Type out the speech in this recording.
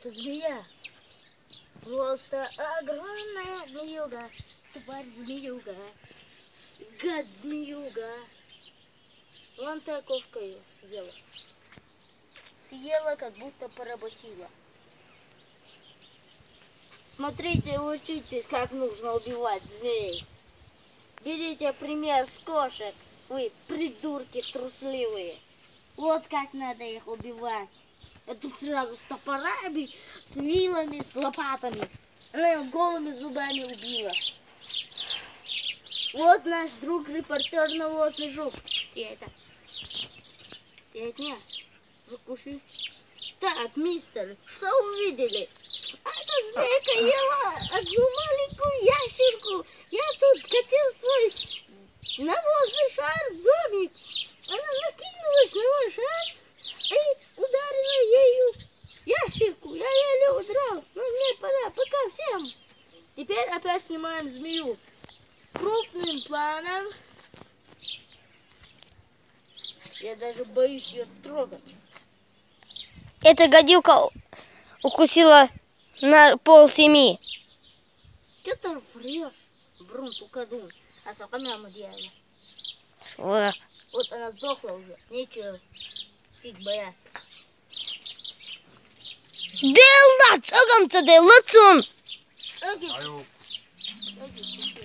это змея. Просто огромная змеюга. Тварь-змеюга. Гад-змеюга. Вон та кошка ее съела. Съела, как будто поработила. Смотрите, учитесь, как нужно убивать змей. Берите пример с кошек. Вы придурки трусливые. Вот как надо их убивать. Я тут сразу с топорами, с вилами, с лопатами. Она ее голыми зубами убила. Вот наш друг-репортер навозный жук. Я это не закушай. Так, мистер, что увидели? Эта змейка ела одну маленькую ящерку. Я тут катил свой навозный шар в домик. Она накинулась на мой шар и ударила ею ящерку. Я еле удрал. Но мне пора. Пока всем. Теперь опять снимаем змею. Крупным планом. Я даже боюсь ее трогать. Эта гадюка укусила на 6:30. Что ты врешь? Врун, пукадун. А сколько нам делали? Вот она сдохла уже. Нечего фиг бояться. Делать! Огамца делать! Окей.